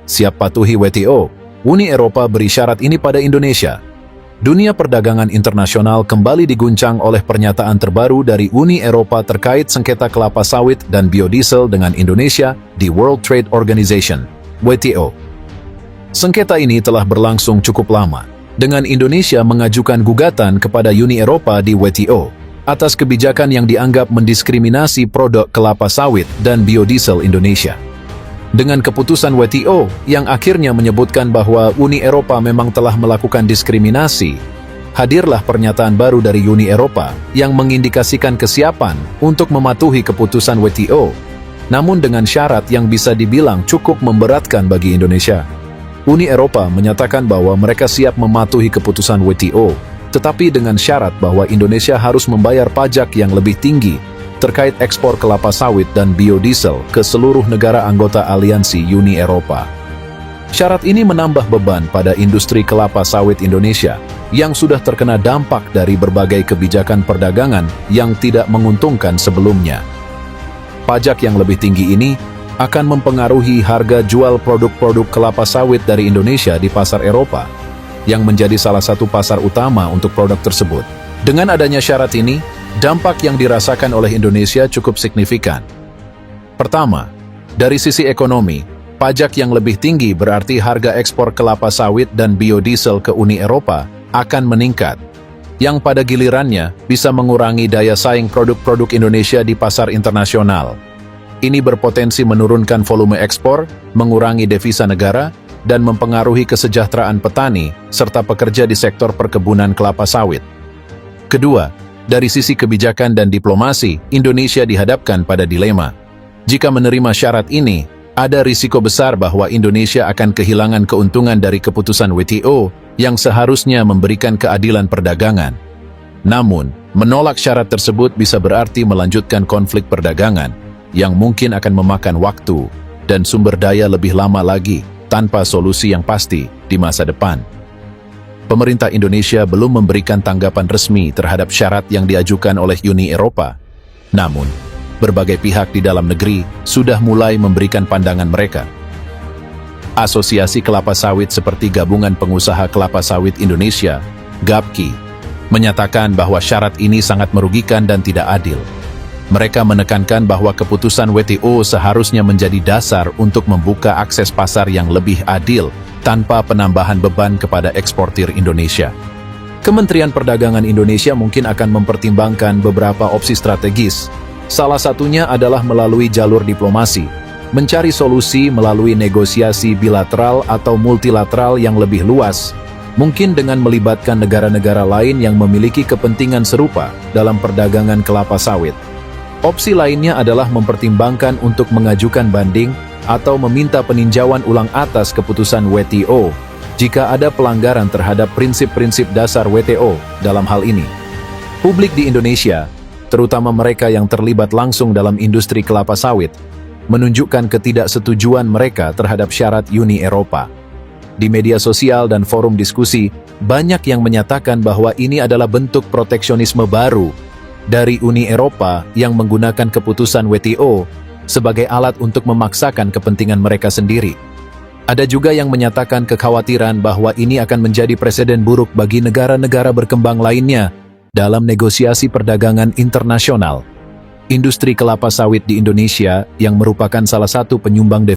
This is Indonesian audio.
siap patuhi WTO. Uni Eropa beri syarat ini pada Indonesia. Dunia perdagangan internasional kembali diguncang oleh pernyataan terbaru dari Uni Eropa terkait sengketa kelapa sawit dan biodiesel dengan Indonesia di World Trade Organization, WTO. Sengketa ini telah berlangsung cukup lama, dengan Indonesia mengajukan gugatan kepada Uni Eropa di WTO atas kebijakan yang dianggap mendiskriminasi produk kelapa sawit dan biodiesel Indonesia. Dengan keputusan WTO yang akhirnya menyebutkan bahwa Uni Eropa memang telah melakukan diskriminasi, hadirlah pernyataan baru dari Uni Eropa yang mengindikasikan kesiapan untuk mematuhi keputusan WTO, namun dengan syarat yang bisa dibilang cukup memberatkan bagi Indonesia. Uni Eropa menyatakan bahwa mereka siap mematuhi keputusan WTO, tetapi dengan syarat bahwa Indonesia harus membayar pajak yang lebih tinggi terkait ekspor kelapa sawit dan biodiesel ke seluruh negara anggota aliansi Uni Eropa. Syarat ini menambah beban pada industri kelapa sawit Indonesia yang sudah terkena dampak dari berbagai kebijakan perdagangan yang tidak menguntungkan sebelumnya. Pajak yang lebih tinggi ini akan mempengaruhi harga jual produk-produk kelapa sawit dari Indonesia di pasar Eropa, yang menjadi salah satu pasar utama untuk produk tersebut. Dengan adanya syarat ini, dampak yang dirasakan oleh Indonesia cukup signifikan. Pertama, dari sisi ekonomi, pajak yang lebih tinggi berarti harga ekspor kelapa sawit dan biodiesel ke Uni Eropa akan meningkat, yang pada gilirannya bisa mengurangi daya saing produk-produk Indonesia di pasar internasional. Ini berpotensi menurunkan volume ekspor, mengurangi devisa negara, dan mempengaruhi kesejahteraan petani serta pekerja di sektor perkebunan kelapa sawit. Kedua, dari sisi kebijakan dan diplomasi, Indonesia dihadapkan pada dilema. Jika menerima syarat ini, ada risiko besar bahwa Indonesia akan kehilangan keuntungan dari keputusan WTO yang seharusnya memberikan keadilan perdagangan. Namun, menolak syarat tersebut bisa berarti melanjutkan konflik perdagangan yang mungkin akan memakan waktu dan sumber daya lebih lama lagi tanpa solusi yang pasti di masa depan. Pemerintah Indonesia belum memberikan tanggapan resmi terhadap syarat yang diajukan oleh Uni Eropa. Namun, berbagai pihak di dalam negeri sudah mulai memberikan pandangan mereka. Asosiasi Kelapa Sawit seperti Gabungan Pengusaha Kelapa Sawit Indonesia, GAPKI, menyatakan bahwa syarat ini sangat merugikan dan tidak adil. Mereka menekankan bahwa keputusan WTO seharusnya menjadi dasar untuk membuka akses pasar yang lebih adil tanpa penambahan beban kepada eksportir Indonesia. Kementerian Perdagangan Indonesia mungkin akan mempertimbangkan beberapa opsi strategis. Salah satunya adalah melalui jalur diplomasi, mencari solusi melalui negosiasi bilateral atau multilateral yang lebih luas, mungkin dengan melibatkan negara-negara lain yang memiliki kepentingan serupa dalam perdagangan kelapa sawit. Opsi lainnya adalah mempertimbangkan untuk mengajukan banding atau meminta peninjauan ulang atas keputusan WTO jika ada pelanggaran terhadap prinsip-prinsip dasar WTO dalam hal ini. Publik di Indonesia, terutama mereka yang terlibat langsung dalam industri kelapa sawit, menunjukkan ketidaksetujuan mereka terhadap syarat Uni Eropa. Di media sosial dan forum diskusi, banyak yang menyatakan bahwa ini adalah bentuk proteksionisme baru dari Uni Eropa yang menggunakan keputusan WTO sebagai alat untuk memaksakan kepentingan mereka sendiri. Ada juga yang menyatakan kekhawatiran bahwa ini akan menjadi presiden buruk bagi negara-negara berkembang lainnya dalam negosiasi perdagangan internasional. Industri kelapa sawit di Indonesia yang merupakan salah satu penyumbang